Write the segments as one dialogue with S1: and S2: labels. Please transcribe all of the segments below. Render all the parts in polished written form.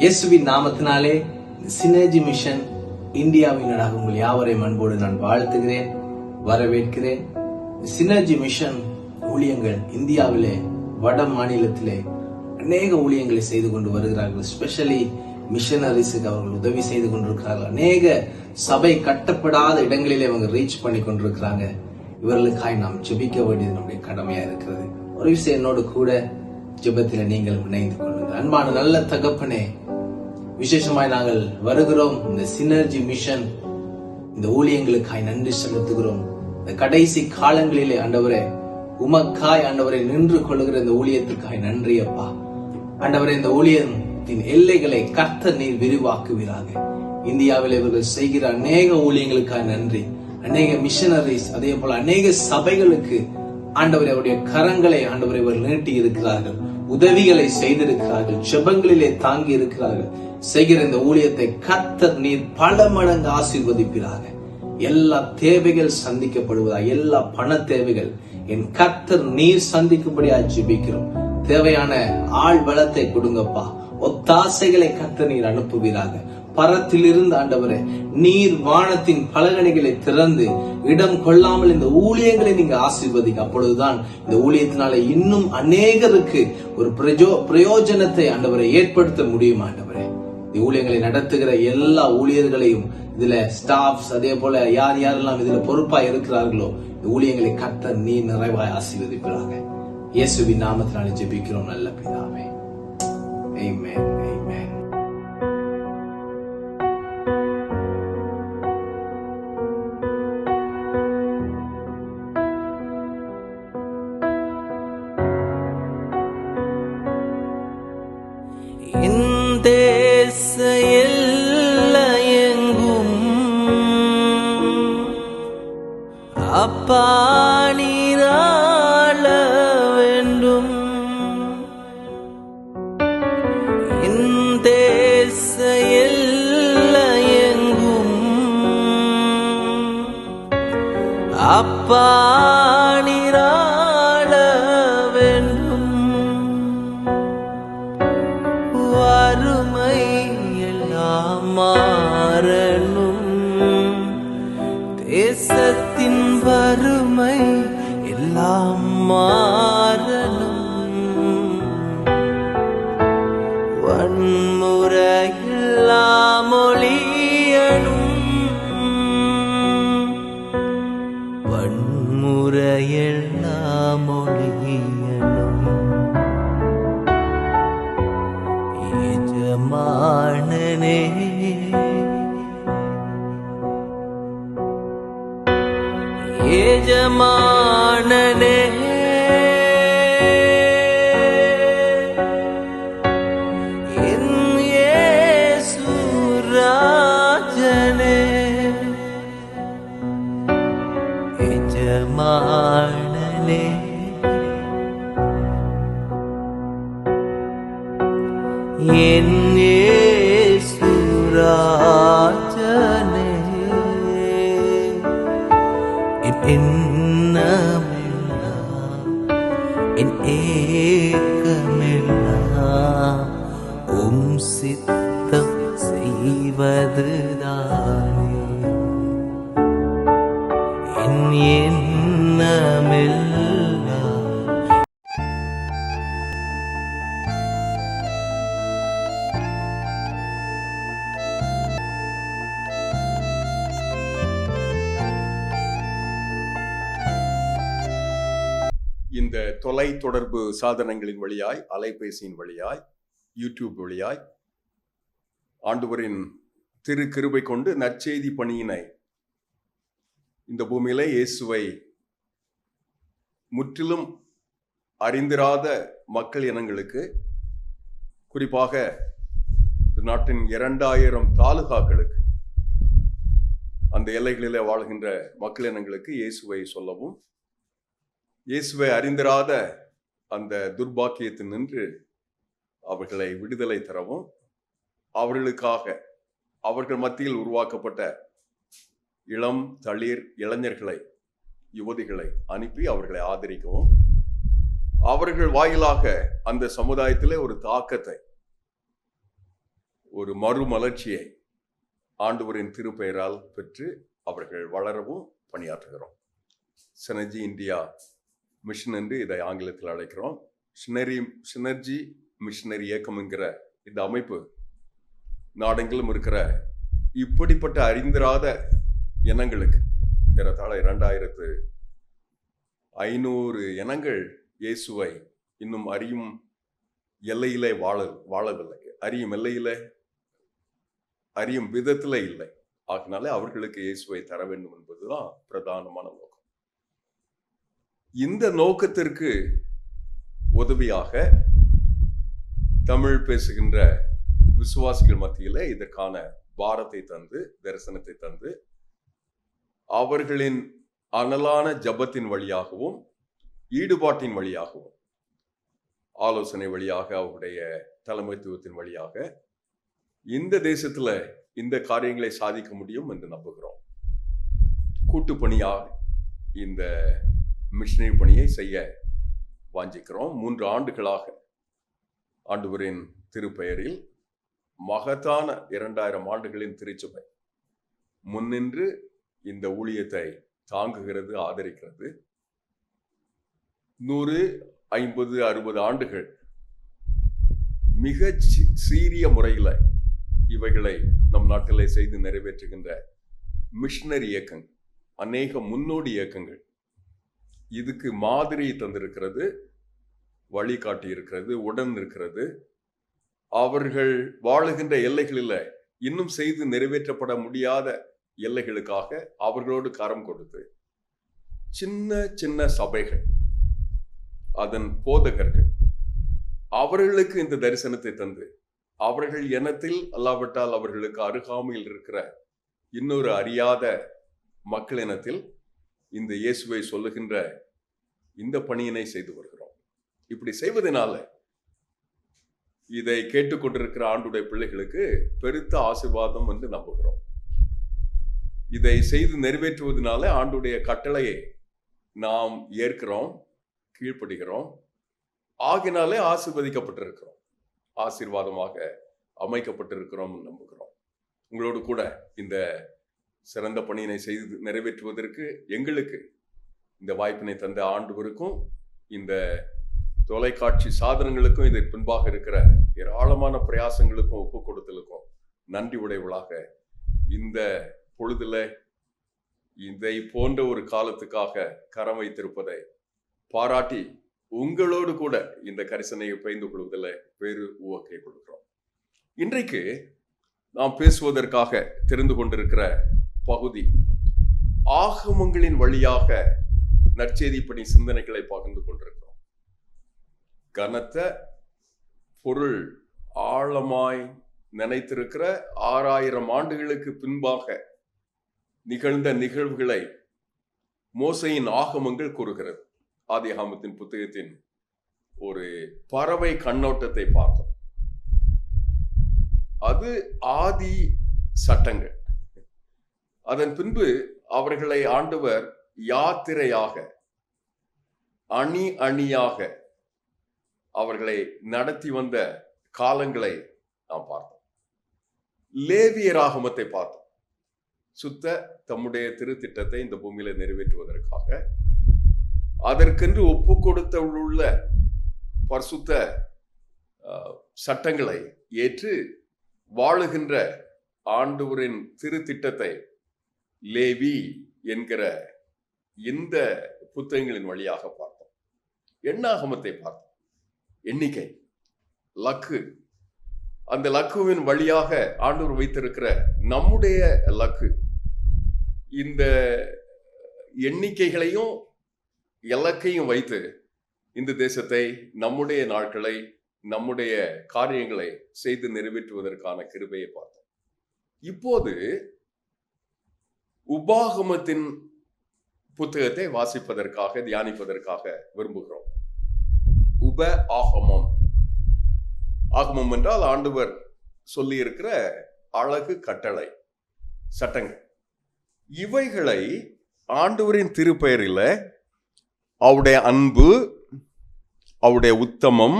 S1: இயேசுவின் நாமத்தினாலே synergy mission இந்தியாவினராக உங்கள் யாவரையும் அன்போடு நான் வாழ்த்துகிறேன், வரவேற்கிறேன். சினர்ஜி மிஷன் ஊழியங்கள் இந்தியாவிலே வட மாநிலத்திலே அநேக ஊழியங்களை செய்து கொண்டு வருகிறார்கள். ஸ்பெஷலி மிஷனரிஸுக்கு அவர்கள் உதவி செய்து கொண்டிருக்கிறார்கள். அநேக சபை கட்டப்படாத இடங்களிலே அவங்க ரீச் பண்ணி கொண்டிருக்கிறாங்க. இவர்களுக்காய் நாம் ஜெபிக்க வேண்டியது நம்முடைய கடமையா இருக்கிறது. ஒரு விஷயம் என்னோடு கூட ஜெபத்தில நீங்கள் இணைந்து கொள்ளுங்கள். அன்பான நல்ல தகப்பனே, விசேஷமாய் நாங்கள் வருகிறோம். இந்த சினர்ஜி மிஷன் இந்த ஊழியங்களுக்காய் நன்றி செலுத்துகிறோம். இந்த கடைசி காலங்களிலே ஆண்டவரே, உமக்காய் ஆண்டவரை நின்று கொள்ளுகிற இந்த ஊழியத்துக்காய் நன்றி அப்பா. ஆண்டவரே, இந்த ஊழியத்தின் எல்லைகளை கர்த்தர் நீர் விரிவாக்குவீராக. இந்தியாவில் இவர்கள் செய்கிற அநேக ஊழியங்களுக்காய் நன்றி. அநேக மிஷனரிஸ், அதே போல அநேக சபைகளுக்கு ஆண்டவரை அவருடைய கரங்களை ஆண்டவரை இவர் நீட்டி இருக்கிறார்கள், உதவிகளை செய்திருக்கிறார்கள், ஜெபங்களிலே தாங்கி இருக்கிறார்கள். செய்கிற இந்த ஊழியத்தை கர்த்தர் நீர் பல மடங்கு ஆசீர்வதிப்பீராக. எல்லா தேவைகள் சந்திக்கப்படுவதா, எல்லா பண தேவைகள் என் கர்த்தர் நீர் சந்திக்கும்படியா ஜெபிக்கிறோம். தேவையான ஆள் பலத்தை கொடுங்கப்பா. ஒத்தாசைகளை கர்த்தர் நீர் அனுப்புவீராக. பரத்திலிருந்து ஆண்டவரே, நீர் வானத்தின் பலகணிகளை திறந்து இடம் கொள்ளாமல் இந்த ஊழியங்களை நீங்க ஆசீர்வதிக்க. அப்பொழுதுதான் இந்த ஊழியத்தினால இன்னும் அநேகருக்கு ஒரு பிரயோஜனத்தை ஆண்டவரை ஏற்படுத்த முடியும். ஆண்டவரே, இந்த ஊழியங்களை நடத்துகிற எல்லா ஊழியர்களையும், இதுல ஸ்டாஃப்ஸ், அதே போல யார் யாரெல்லாம் இதுல பொறுப்பா இருக்கிறார்களோ, இந்த ஊழியங்களை கர்த்தர் நீர் நிறைவாய் ஆசீர்வதிப்பீராக. இயேசுவின் நாமத்தினாலே ஜெபிக்கிறோம் நல்ல பிதாவே. ஆமென். ஆமென்.
S2: அப்பா நீராள வேண்டும், இந்த தேச எல்லையெங்கும் அப்பா நீராள வேண்டும். வறுமை எல்லாம் மாறணும், தேசத்தின் வறுமை எல்லாம் மாறணும். வன்முறையெல்லாம் ஒழியணும், வன்முறையெல்லாம் ஒழியணும். எஜமானனே, எஜமானனே, என் இயேசு ராஜனே, எஜமானனே, என் இயேசு ராஜனே, எண்ணமெல்லாம் என் ஏக்கமெல்லாம் உம் சித்தம் செய்வதுதானே. என் எண்ணமெல்லாம்
S3: இந்த தொலை தொடர்பு சாதனங்களின் வழியாய், அலைபேசியின் வழியாய், யூடியூப் வழியாய் ஆண்டவரின் திரு கிருபை கொண்டு நற்செய்தி பணியினை இந்த பூமியிலே இயேசுவை முற்றிலும் அறிந்திராத மக்கள் இனங்களுக்கு, குறிப்பாக நாட்டின் 2000 தாலுகாக்களுக்கு, அந்த எல்லைகளிலே வாழ்கின்ற மக்கள் இனங்களுக்கு இயேசுவை சொல்லவும், இயேசுவை அறிந்திராத அந்த துர்பாக்கியத்தில் நின்று அவர்களை விடுதலை தரவும், அவர்களுக்காக அவர்கள் மத்தியில் உருவாக்கப்பட்ட இளம் தளிர் இளைஞர்களை, யுவதிகளை அனுப்பி அவர்களை ஆதரிக்கவும், அவர்கள் வாயிலாக அந்த சமுதாயத்திலே ஒரு தாக்கத்தை ஒரு மறுமலர்ச்சியை ஆண்டவரின் திருப்பெயரால் பெற்று அவர்கள் வளரவும் பணியாற்றுகிறோம். சினர்ஜி இந்தியா மிஷன் என்று இதை ஆங்கிலத்தில் அழைக்கிறோம். சினர்ஜி மிஷனரி இயக்கம் என்கிற இந்த அமைப்பு நாடெங்கிலும் இருக்கிற இப்படிப்பட்ட அறிந்திராத இனங்களுக்கு ஏறத்தாழ 2500 இனங்கள் இயேசுவை இன்னும் அறியும் எல்லையிலே வாழவில்லை, அறியும் எல்லையிலே, அறியும் விதத்தில் இல்லை. ஆகினால அவர்களுக்கு இயேசுவை தர வேண்டும் என்பதுதான் பிரதானமான நோக்கம். இந்த நோக்கத்திற்கு உதவியாக தமிழ் பேசுகின்ற விசுவாசிகள் மத்தியிலே இதற்கான பாரத்தை தந்து, தரிசனத்தை தந்து, அவர்களின் அனலான ஜபத்தின் வழியாகவும் ஈடுபாட்டின் வழியாகவும் ஆலோசனை வழியாக அவருடைய தலைமைத்துவத்தின் வழியாக இந்த தேசத்துல இந்த காரியங்களை சாதிக்க முடியும் என்று நம்புகிறோம். கூட்டுப்பணியாக இந்த மிஷனரி பணியை செய்ய வாஞ்சிக்கிறோம். 3 ஆண்டுகளாக ஆண்டவரின் திருப்பெயரில் மகத்தான 2000 ஆண்டுகளின் திருச்சபை முன்னின்று இந்த ஊழியத்தை தாங்குகிறது, ஆதரிக்கிறது. 100, 50, 60 ஆண்டுகள் மிக சீரிய முறையில் இவைகளை நம் நாட்டிலே செய்து நிறைவேற்றுகின்ற மிஷனரி இயக்கங்கள், அநேக முன்னோடி இயக்கங்கள் இதுக்கு மாதிரி தந்திருக்கிறது, வழிகாட்டி இருக்கிறது, உடன் இருக்கிறது. அவர்கள் வாழுகின்ற எல்லைகளில் இன்னும் செய்து நிறைவேற்றப்பட முடியாத எல்லைகளுக்காக அவர்களோடு கரம் கொடுத்து சின்ன சின்ன சபைகள், அதன் போதகர்கள் அவர்களுக்கு இந்த தரிசனத்தை தந்து, அவர்கள் இனத்தில் அல்லாவிட்டால் அவர்களுக்கு அருகாமையில் இருக்கிற இன்னொரு அறியாத மக்கள் இனத்தில் இந்த இயேசுவை சொல்லுகின்ற இந்த பணியினை செய்து வருகிறோம். இப்படி செய்வதனால இதை கேட்டுக்கொண்டிருக்கிற ஆண்டுடைய பிள்ளைகளுக்கு பெருத்த ஆசீர்வாதம் என்று நம்புகிறோம். இதை செய்து நிறைவேற்றுவதனால ஆண்டுடைய கட்டளையை நாம் ஏற்கிறோம், கீழ்ப்படுகிறோம். ஆகினாலே ஆசீர்வதிக்கப்பட்டிருக்கிறோம், ஆசீர்வாதமாக அமைக்கப்பட்டிருக்கிறோம் நம்புகிறோம். உங்களோடு கூட இந்த சிறந்த பணியினை செய்து நிறைவேற்றுவதற்கு எங்களுக்கு இந்த வாய்ப்பினை தந்த ஆண்டவருக்கும் இந்த தொலைக்காட்சி சாதனங்களுக்கும் இதற்கு பின்பாக இருக்கிற ஏராளமான பிரயாசங்களுக்கும் ஒப்பு கொடுத்தலுக்கும் நன்றி உடையவளாக இந்த பொழுதுல இதை போன்ற ஒரு காலத்துக்காக கரம் வைத்திருப்பதை பாராட்டி உங்களோடு கூட இந்த கரிசனையை பகிர்ந்து கொள்வதில் பேரு உவக்கை கொடுக்கிறோம். இன்றைக்கு நாம் பேசுவதற்காக தெரிந்து கொண்டிருக்கிற பகுதி ஆகமங்களின் வழியாக நற்செய்திப்படி சிந்தனைகளை பகிர்ந்து கொண்டிருக்கிறோம். கனத்த பொருள் ஆழமாய் நினைத்திருக்கிற 6000 ஆண்டுகளுக்கு பின்பாக நிகழ்ந்த நிகழ்வுகளை மோசையின் ஆகமங்கள் கூறுகிறது. ஆதியாகமத்தின் புத்தகத்தின் ஒரு பறவை கண்ணோட்டத்தை பார்த்தோம். அது ஆதி சட்டங்கள். அதன் பின்பு அவர்களை ஆண்டவர் யாத்திரையாக அணி அணியாக அவர்களை நடத்தி வந்த காலங்களை நாம் பார்த்தோம். லேவியராகமத்தை பார்த்தோம். சுத்த தம்முடைய திருத்திட்டத்தை இந்த பூமியில நிறைவேற்றுவதற்காக அதற்கென்று ஒப்பு கொடுத்துள்ள பரிசுத்த சட்டங்களை ஏற்று வாழுகின்ற ஆண்டவரின் திருத்திட்டத்தை லேவி என்கிற இந்த புத்தகங்களின் வழியாக பார்த்தோம். எண்ணாகமத்தை பார்த்தோம். எண்ணிக்கை, லக்கு, அந்த லக்குவின் வழியாக ஆண்டவர் வைத்திருக்கிற நம்முடைய லக்கு, இந்த எண்ணிக்கைகளையும் இலக்கையும் வைத்து இந்த தேசத்தை, நம்முடைய நாட்களை, நம்முடைய காரியங்களை செய்து நிறைவேற்றுவதற்கான கிருபையை பார்த்தோம். இப்போது உபாகமத்தின் புத்தகத்தை வாசிப்பதற்காக, தியானிப்பதற்காக விரும்புகிறோம். உப ஆகமம். ஆகமம் என்றால் ஆண்டவர் சொல்லி இருக்கிற அழகு கட்டளை, சட்டங்கள். இவைகளை ஆண்டவரின் திருப்பெயரில் அவருடைய அன்பு, அவருடைய உத்தமம்,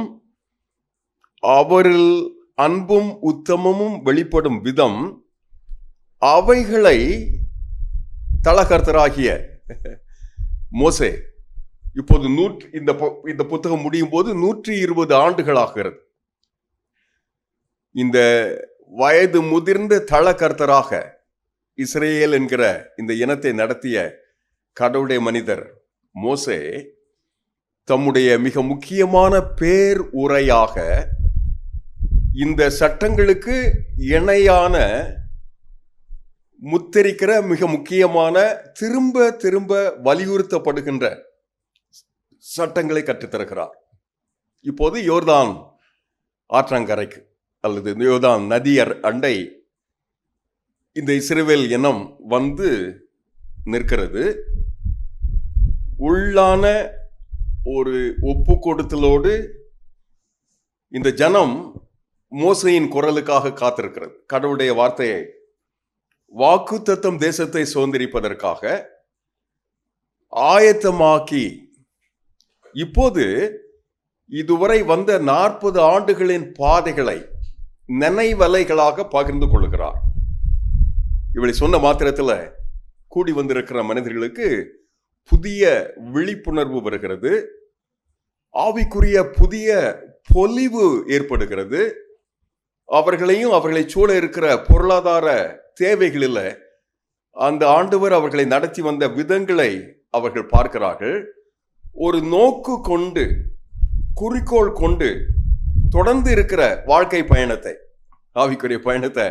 S3: அவரில் அன்பும் உத்தமமும் வெளிப்படும் விதம் அவைகளை தலகர்த்தராகிய மோசே இப்போது இந்த புத்தகம் முடியும் போது 120 ஆண்டுகள் ஆகிறது. இந்த வயது முதிர்ந்த தலகர்த்தராக இஸ்ரேல் என்கிற இந்த இனத்தை நடத்திய கடவுளுடைய மனிதர் மோசே தம்முடைய மிக முக்கியமான பேர் உரையாக இந்த சட்டங்களுக்கு இணையான முத்திரிக்கிற மிக முக்கியமான திரும்ப திரும்ப வலியுறுத்தப்படுகின்ற சட்டங்களை கற்றுத்தருகிறார். இப்போது யோர்தான் ஆற்றங்கரைக்கு அல்லது யோர்தான் நதி அண்டை இந்த இஸ்ரவேல் இனம் வந்து நிற்கிறது. உள்ளான ஒரு ஒப்பு கொடுத்தலோடு இந்த ஜனம் மோசையின் குரலுக்காக காத்திருக்கிறது. கடவுளுடைய வார்த்தையை வாக்குத்தத்தம் தேசத்தை சுதந்திரிப்பதற்காக ஆயத்தமாக்கி இப்போது இதுவரை வந்த 40 ஆண்டுகளின் பாதைகளை நினைவலைகளாக பகிர்ந்து கொள்கிறார். இவளை சொன்ன மாத்திரத்தில் கூடி வந்திருக்கிற மனிதர்களுக்கு புதிய விழிப்புணர்வு வருகிறது. ஆவிக்குரிய புதிய பொலிவு ஏற்படுகிறது. அவர்களையும் அவர்களை சூழ இருக்கிற பொருளாதார தேவைகளில் அந்த ஆண்டவர் அவர்களை நடத்தி வந்த விதங்களை அவர்கள் பார்க்கிறார்கள். ஒரு நோக்கு கொண்டு குறிக்கோள் கொண்டு தொடர்ந்து இருக்கிற வாழ்க்கை பயணத்தை, ஆவிக்குரிய பயணத்தை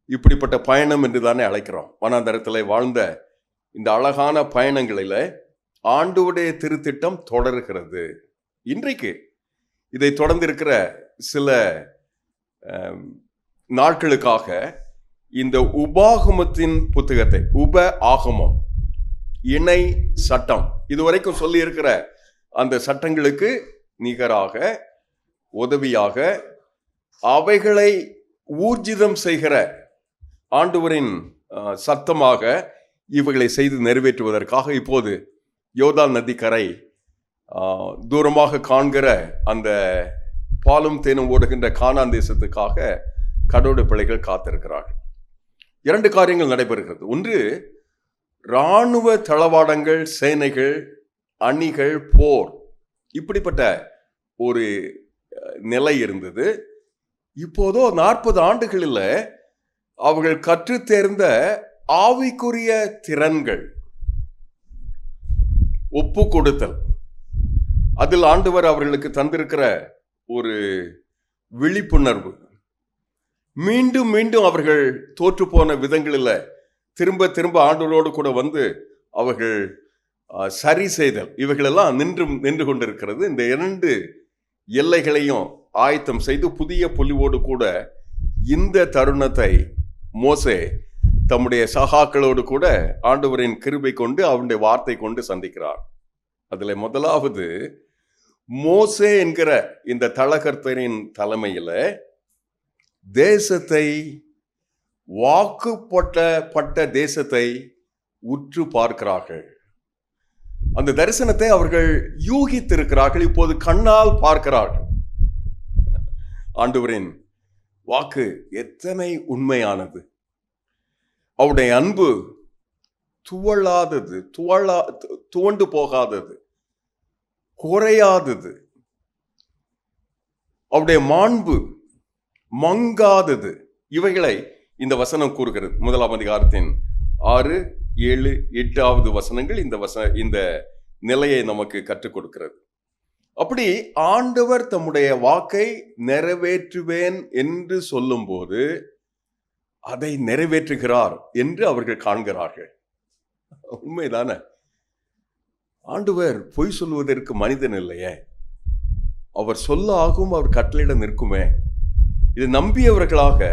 S3: இப்படிப்பட்ட பயணம் என்று தானே அழைக்கிறோம். வனாந்தரத்தில் வாழ்ந்த இந்த அழகான பயணங்களில் ஆண்டவருடைய திருத்திட்டம் தொடர்கிறது. இன்றைக்கு இதை தொடர்ந்து இருக்கிற சில நாட்களுக்காக இந்த உபாகமத்தின் புத்தகத்தை, ஆகமம் இணை சட்டம், இதுவரைக்கும் சொல்லி இருக்கிற அந்த சட்டங்களுக்கு நிகராக உதவியாக அவைகளை ஊர்ஜிதம் செய்கிற ஆண்டவரின் சத்தமாக இவைகளை செய்து நிறைவேற்றுவதற்காக இப்போது யோர்தான் நதிக்கரை தூரமாக காண்கிற அந்த பாலும் தேனும் ஓடுகின்ற கானான் தேசத்துக்காக கடவுளுடைய பிள்ளைகள் காத்திருக்கிறார்கள். 2 காரியங்கள் நடைபெறுகிறது. ஒன்று, இராணுவ தளவாடங்கள், சேனைகள், அணிகள், போர், இப்படிப்பட்ட ஒரு நிலை இருந்தது. இப்போதோ 40 ஆண்டுகளில் அவர்கள் கற்று தேர்ந்த ஆவிக்குரிய திறன்கள், ஒப்பு கொடுத்தல், அதில் ஆண்டவர் அவர்களுக்கு தந்திருக்கிற ஒரு விழிப்புணர்வு, மீண்டும் மீண்டும் அவர்கள் தோற்று போன விதங்களில் திரும்ப திரும்ப ஆண்டவரோடு கூட வந்து அவர்கள் சரி செய்தல், இவைகளெல்லாம் நின்று கொண்டிருக்கிறது. இந்த 2 எல்லைகளையும் ஆயத்தம் செய்து புதிய பொலிவோடு கூட இந்த தருணத்தை மோசே தம்முடைய சகாக்களோடு கூட ஆண்டவரின் கிருபை கொண்டு அவருடைய வார்த்தை கொண்டு சந்திக்கிறார். அதில் முதலாவது, மோசே என்கிற இந்த தலகர்த்தரின் தலைமையில் தேசத்தை, வாக்குப்பட்ட தேசத்தை உற்று பார்க்கிறார்கள். அந்த தரிசனத்தை அவர்கள் யூகித்திருக்கிறார்கள், இப்போது கண்ணால் பார்க்கிறார்கள். ஆண்டவரின் வாக்கு எத்தனை உண்மையானது, அவருடைய அன்பு துவளாதது, துவண்டு போகாதது, குறையாதது, அவருடைய மாண்பு மங்காதது. இவைகளை இந்த வசனம் கூறுகிறது. 1ஆம் அதிகாரத்தின் 6, 7, 8வது வசனங்கள் இந்த நிலையை நமக்கு கற்றுக் கொடுக்கிறது. அப்படி ஆண்டவர் தம்முடைய வாக்கை நிறைவேற்றுவேன் என்று சொல்லும்போது அதை நிறைவேற்றுகிறார் என்று அவர்கள் காண்கிறார்கள். உண்மைதானே? ஆண்டவர் பொய் சொல்வதற்கு மனிதன் இல்லையே, அவர் சொல்ல ஆகும், அவர் கட்டளையிட நிற்குமே. இதை நம்பியவர்களாக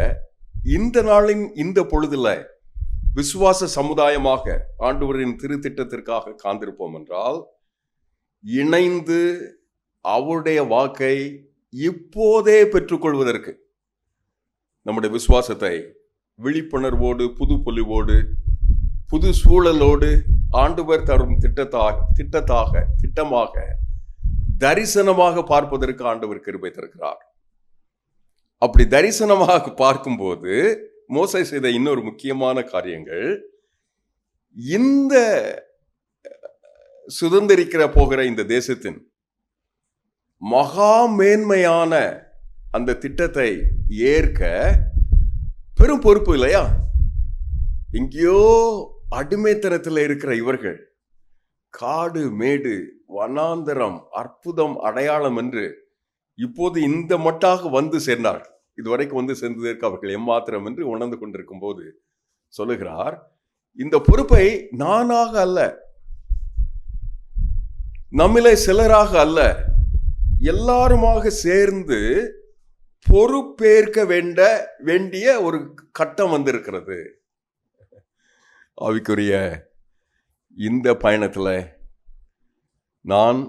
S3: இந்த நாளின் இந்த பொழுதுல விசுவாச சமுதாயமாக ஆண்டவரின் திருத்திட்டத்திற்காக காத்திருப்போம் என்றால், இணைந்து அவருடைய வாக்கை இப்போதே பெற்றுக்கொள்வதற்கு நம்முடைய விசுவாசத்தை விழிப்புணர்வோடு, புது பொலிவோடு, புது சூழலோடு ஆண்டவர் தரும் திட்டமாக தரிசனமாக பார்ப்பதற்கு ஆண்டவர் கிருபை தருகிறார். அப்படி தரிசனமாக பார்க்கும்போது மோசே செய்த இன்னொரு முக்கியமான காரியங்கள், இந்த சுதந்திரிக்கிற போகிற இந்த தேசத்தின் மகா மேன்மையான அந்த திட்டத்தை ஏற்க பெரும் பொறுப்பு இல்லையா? எங்கேயோ அடிமைத்தனத்தில் இருக்கிற இவர்கள் காடு மேடு வனாந்தரம் அற்புதம் அடையாளம் என்று இப்போது இந்த மட்டாக வந்து சேர்ந்தார்கள். இதுவரைக்கும் வந்து சேர்ந்ததற்கு அவர்கள் எம்மாத்திரம் என்று உணர்ந்து கொண்டிருக்கும் போது சொல்லுகிறார், இந்த பொறுப்பை நானாக அல்ல, நம்மிலே சிலராக அல்ல, எல்லாருமாக சேர்ந்து பொறுப்பேற்க வேண்டிய ஒரு கட்டம் வந்திருக்கிறது. ஆவிக்குரிய இந்த பயணத்தில் நான்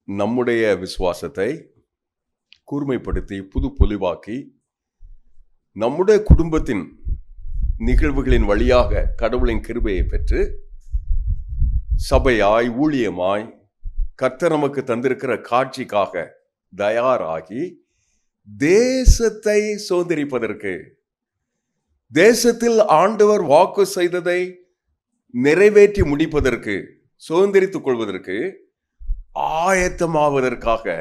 S3: நம்முடைய விசுவாசத்தை கூர்மைப்படுத்தி புது பொலிவாக்கி நம்முடைய குடும்பத்தின் நிகழ்வுகளின் வழியாக கடவுளின் கிருபையை பெற்று சபையாய் ஊழியமாய் கர்த்தர் நமக்கு தந்திருக்கிற காட்சிக்காக தயாராகி தேசத்தை சுதந்திரிப்பதற்கு, தேசத்தில் ஆண்டவர் வாக்கு செய்ததை நிறைவேற்றி முடிப்பதற்கு, சுதந்திரித்துக் கொள்வதற்கு ஆயத்தமாவதற்காக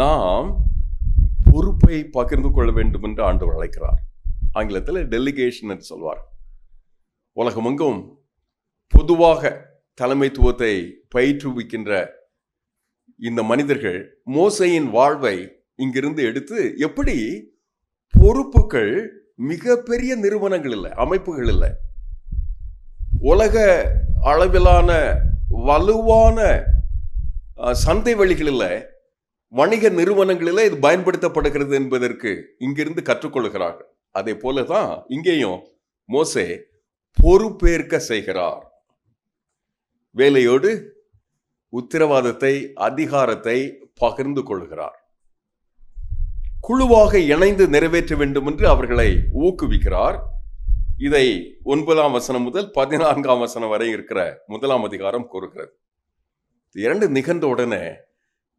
S3: நாம் பொறுப்பை பகிர்ந்து கொள்ள வேண்டும் என்று ஆண்டவர் அழைக்கிறார். ஆங்கிலத்தில் டெலிகேஷன் என்று சொல்வார். உலகமெங்கும் பொதுவாக தலைமைத்துவத்தை பயிற்றுவிக்கின்ற இந்த மனிதர்கள் மோசேயின் வாழ்வை இங்கிருந்து எடுத்து எப்படி பொறுப்புகள் மிகப்பெரிய நிறுவனங்கள் இல்லை, அமைப்புகள் இல்லை, உலக அளவிலான வலுவான சந்தை வழிகளில் வணிக நிறுவனங்களில் இது பயன்படுத்தப்படுகிறது என்பதற்கு இங்கிருந்து கற்றுக்கொள்கிறார்கள். அதே போலதான் இங்கேயும் மோசே பொறுப்பேற்க செய்கிறார். வேலையோடு உத்தரவாதத்தை அதிகாரத்தை பகிர்ந்து கொள்கிறார். குழுவாக இணைந்து நிறைவேற்ற வேண்டும் என்று அவர்களை ஊக்குவிக்கிறார். இதை 9ஆம் வசனம் முதல் 14ஆம் வசனம் வரை இருக்கிற 1ஆம் அதிகாரம் கூறுகிறது. இரண்டு நிகழ்ந்த உடனே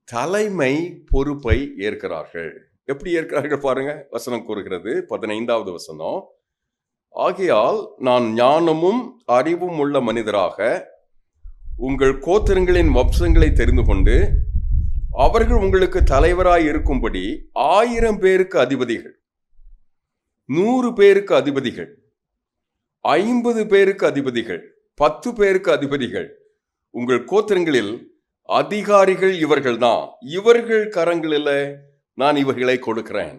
S3: தலைமை பொறுப்பை ஏற்கிறார்கள். எப்படி ஏற்கிறார்கள் பாருங்க. வசனம் கூறுகிறது 15வது வசனம், ஆகையால் நான் ஞானமும் அறிவும் உள்ள மனிதராக உங்கள் கோத்திரங்களின் வம்சங்களை தெரிந்து கொண்டு அவர்கள் உங்களுக்கு தலைவராய் இருக்கும்படி 1000 பேருக்கு அதிபதிகள், 100 பேருக்கு அதிபதிகள், 50 பேருக்கு அதிபதிகள், 10 பேருக்கு அதிபதிகள், உங்கள் கோத்திரங்களில் அதிகாரிகள் இவர்கள் தான், இவர்கள் கரங்களில் நான் இவர்களை கொடுக்கிறேன்.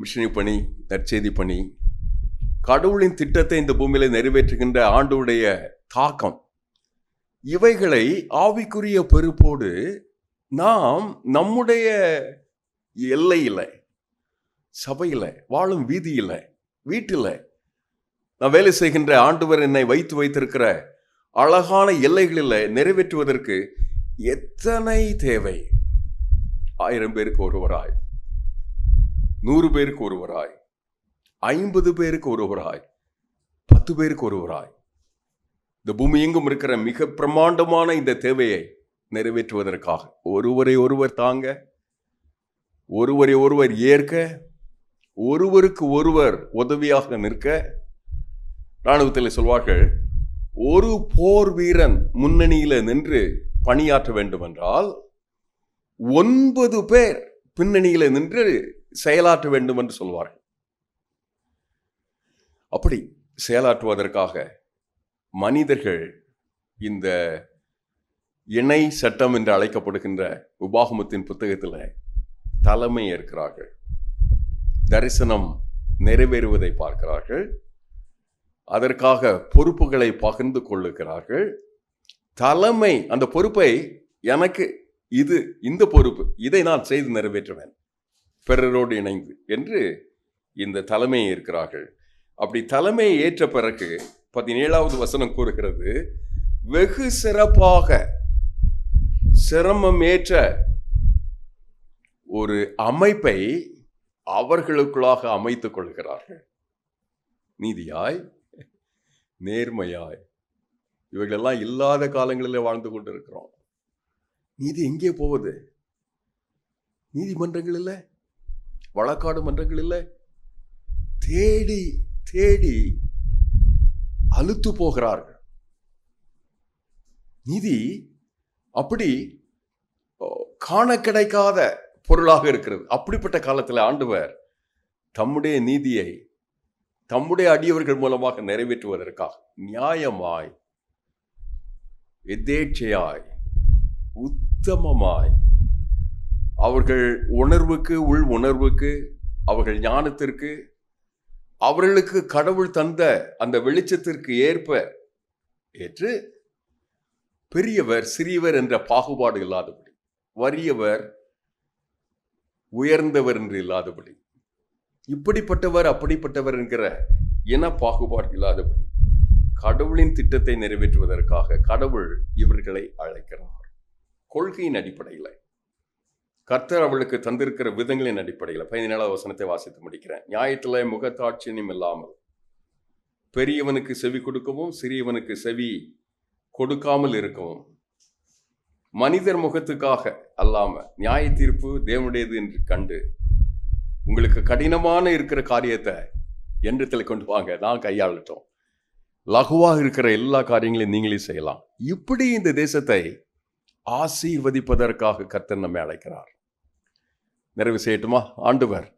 S3: மிஷனரி பணி, நற்செய்தி பணி, கடவுளின் திட்டத்தை இந்த பூமியில நிறைவேற்றுகின்ற ஆண்டவருடைய தாக்கம், இவைகளை ஆவிக்குரிய பொறுப்போடு நாம் நம்முடைய எல்லையில், சபையில், வாழும் வீதியில், வீட்டில், நான் வேலை செய்கின்ற ஆண்டவர் என்னை வைத்திருக்கிற அழகான எல்லைகளில் நிறைவேற்றுவதற்கு எத்தனை தேவை? 1000 பேருக்கு ஒருவராய், 100 பேருக்கு ஒருவராய், 50 பேருக்கு ஒருவராய், 10 பேருக்கு ஒருவராய், இந்த பூமி எங்கும் இருக்கிற மிக பிரமாண்டமான இந்த தேவையை நிறைவேற்றுவதற்காக ஒருவரை ஒருவர் தாங்க, ஒருவரை ஒருவர் ஏற்க, ஒருவருக்கு ஒருவர் உதவியாக நிற்க. இராணுவத்தில் சொல்வார்கள், ஒரு போர் வீரன் முன்னணியில நின்று பணியாற்ற வேண்டும் என்றால் 9 பேர் பின்னணியில நின்று செயலாற்ற வேண்டும் என்று சொல்வார்கள். அப்படி செயலாற்றுவதற்காக மனிதர்கள் இந்த இணை சட்டம் என்று அழைக்கப்படுகின்ற உபாகமத்தின் புத்தகத்தில் தலைமை ஏற்கிறார்கள். தரிசனம் நிறைவேறுவதை பார்க்கிறார்கள். அதற்காக பொறுப்புகளை பகிர்ந்து கொள்ளுகிறார்கள். தலைமை, அந்த பொறுப்பை எனக்கு இந்த பொறுப்பு, இதை நான் செய்து நிறைவேற்றுவேன் பிறரோடு இணைந்து என்று இந்த தலைமையை ஏற்கிறார்கள். அப்படி தலைமையை ஏற்ற பிறகு 17வது வசனம் கூறுகிறது, வெகு சிறப்பாக சிரமம் ஏற்ற ஒரு அமைப்பை அவர்களுக்குள்ளாக அமைத்துக் கொள்கிறார்கள். நீதியாய், நேர்மையாய், இவைகளெல்லாம் இல்லாத காலங்களில் வாழ்ந்து கொண்டிருக்கிறோம். நீதி எங்கே போவது? நீதிமன்றங்கள் இல்லை, வழக்காடு மன்றங்கள் இல்லை, தேடி தேடி அலுத்து போகிறார்கள். நீதி அப்படி காண கிடைக்காத பொருளாக இருக்கிறது. அப்படிப்பட்ட காலத்தில் ஆண்டவர் தம்முடைய நீதியை தம்முடைய அடியவர்கள் மூலமாக நிறைவேற்றுவதற்காக நியாயமாய், எதேச்சையாய், உத்தமமாய், அவர்கள் உணர்வுக்கு, உள் உணர்வுக்கு, அவர்கள் ஞானத்திற்கு, அவர்களுக்கு கடவுள் தந்த அந்த வெளிச்சத்திற்கு ஏற்று பெரியவர் சிறியவர் என்ற பாகுபாடு இல்லாதபடி, வறியவர் உயர்ந்தவர் என்று இல்லாதபடி, இப்படிப்பட்டவர் அப்படிப்பட்டவர் என்கிற இன பாகுபாடு இல்லாதபடி கடவுளின் திட்டத்தை நிறைவேற்றுவதற்காக கடவுள் இவர்களை அழைக்கிறார். கொள்கையின் அடிப்படையில், கர்த்தர் அவளுக்கு தந்திருக்கிற விதங்களின் அடிப்படையில் 17வது வசனத்தை வாசித்து முடிக்கிறேன். நியாயத்திலே முகத்தாட்சியம் இல்லாமல் பெரியவனுக்கு செவி கொடுக்கவும் சிறியவனுக்கு செவி கொடுக்காமல் இருக்கவும், மனிதர் முகத்துக்காக அல்லாம நியாய தீர்ப்பு தேவனுடையது என்று கண்டு உங்களுக்கு கடினமான இருக்கிற காரியத்தை எண்ணத்தில் கொண்டு வாங்க, நான் கையாளட்டும், லகுவாக இருக்கிற எல்லா காரியங்களையும் நீங்களே செய்யலாம். இப்படி இந்த தேசத்தை ஆசீர்வதிப்பதற்காக கர்த்தர் நம்மை அழைக்கிறார். நிறைவு செய்யட்டுமா? ஆண்டவர்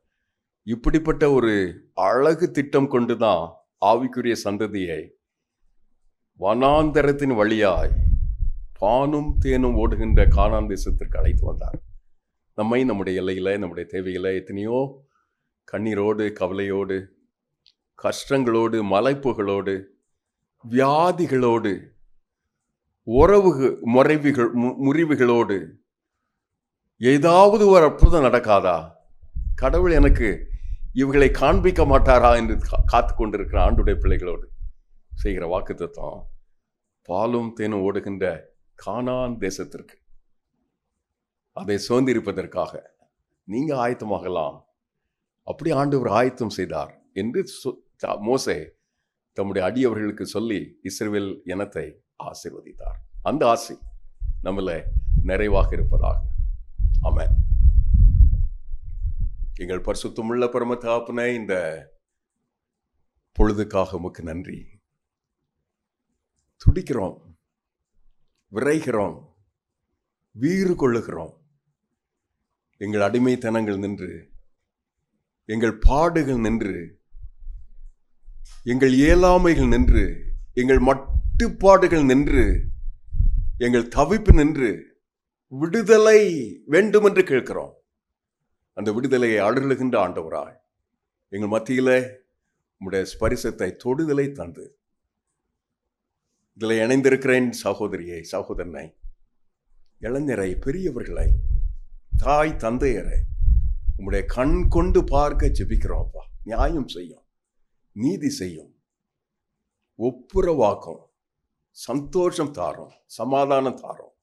S3: இப்படிப்பட்ட ஒரு அழகு திட்டம் கொண்டுதான் ஆவிக்குரிய சந்ததியை வனாந்தரத்தின் வழியாய் பானும் தேனும் ஓடுகின்ற கானான் தேசத்திற்கு அழைத்து வந்தார். நம்மை நம்முடைய எல்லையில, நம்முடைய தேவையில எத்தனையோ கண்ணீரோடு, கவலையோடு, கஷ்டங்களோடு, மலைப்புகளோடு, வியாதிகளோடு, உறவு முறிவுகளோடு ஏதாவது ஒரு அற்புதம் நடக்காதா, கடவுள் எனக்கு இவர்களை காண்பிக்க மாட்டாரா என்று காத்து கொண்டிருக்கிற ஆண்டுடைய பிள்ளைகளோடு செய்கிற வாக்குத்தத்தம், பாலும் தேனும் ஓடுகின்ற கானான் தேசத்திற்கு அதை சுதந்திரிப்பதற்காக நீங்க ஆயத்தமாகலாம். அப்படி ஆண்டவர் ஆயத்தம் செய்தார் என்று மோசே தம்முடைய அடியவர்களுக்கு சொல்லி இஸ்ரவேல் இனத்தை ஆசீர்வதித்தார். அந்த ஆசை நம்மள நிறைவாக இருப்பதாக. ஆமென். எங்கள் பரிசுத்தமுள்ள பரம தகப்பனே, இந்த பொழுதுக்காக உமக்கு நன்றி. துடிக்கிறோம், விரைகிறோம், வீறு கொள்ளுகிறோம். எங்கள் அடிமைத்தனங்கள் நின்று, எங்கள் பாடுகள் நின்று, எங்கள் இயலாமைகள் நின்று, எங்கள் மட்டுப்பாடுகள் நின்று, எங்கள் தவிப்பு நின்று விடுதலை வேண்டும் என்று கேட்கிறோம். அந்த விடுதலையை அருளுகின்ற ஆண்டவராய் எங்கள் மத்தியில உம்முடைய ஸ்பரிசத்தை, தொடுதலை தந்து இதில் இணைந்திருக்கிறேன் சகோதரியை, சகோதரனை, இளைஞரை, பெரியவர்களை, தாய் தந்தையரை உம்முடைய கண் கொண்டு பார்க்க ஜெபிக்கிறோம்ப்பா. நியாயம் செய்யும், நீதி செய்யும், ஒப்புரவாக்கும், சந்தோஷம் தாரும், சமாதானம் தாரும்.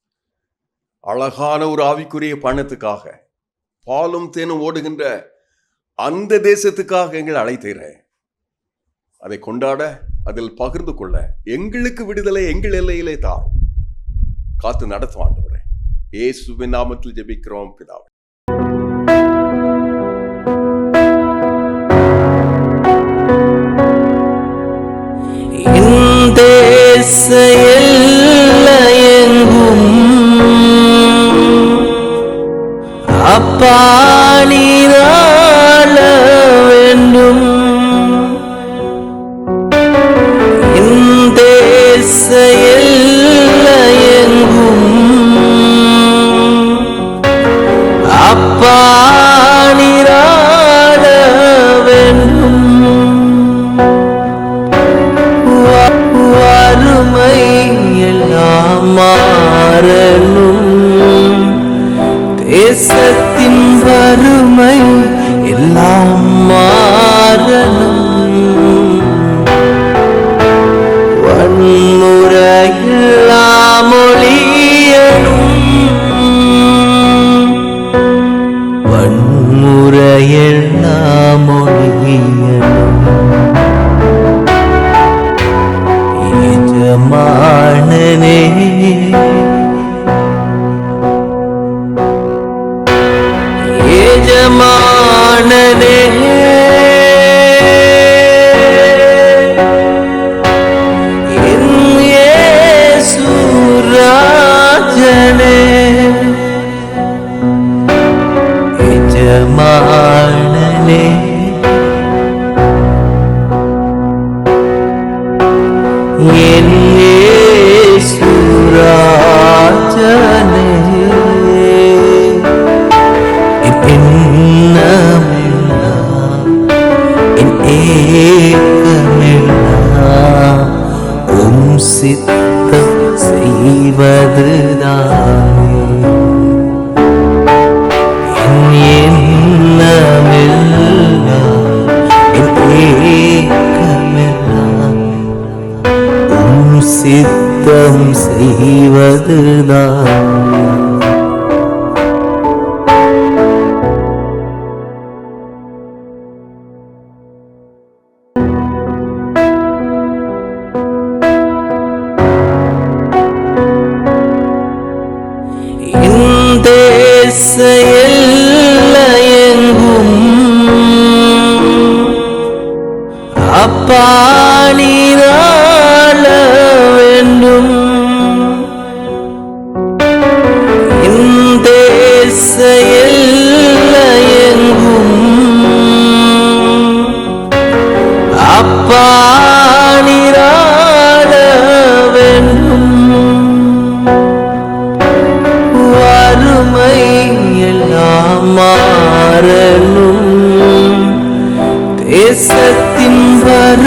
S3: அழகான ஒரு ஆவிக்குரிய பயணத்துக்காக, பாலும் தேனும் ஓடுகின்ற அந்த தேசத்துக்காக எங்களை அழைத்தீரே. அதை கொண்டாட, அதில் பகிர்ந்து கொள்ள எங்களுக்கு விடுதலை எங்கள் எல்லையிலே தாரும். காத்து நடத்தும் ஆண்டவரே, இயேசுவின் நாமத்தில் ஜெபிக்கிறோம் பிதாவே.
S2: அப்பா நீராள வேண்டும், இந்த எல்லையெங்கும் அப்பா நீராள வேண்டும். வறுமை எல்லாம் மாறணும், தேசத்தின் வறுமை எல்லாம் மாறணும், வன்முறையெல்லாம் ஒழியணும், வன்முறையெல்லாம் ஒழியணும். எஜமானனே எஜமானனே செய்வதுதானே என் எண்ணமெல்லாம் என் ஏக்கமெல்லாம் உம் சித்தம் செய்வதுதான் தேச எல்லையெங்கும் அப்பா நீராள வேண்டும் தேச எல்லையெங்கும் அப்பா நீராள வேண்டும் வறுமை எல்லாம் மாறணும் தேசத்தின்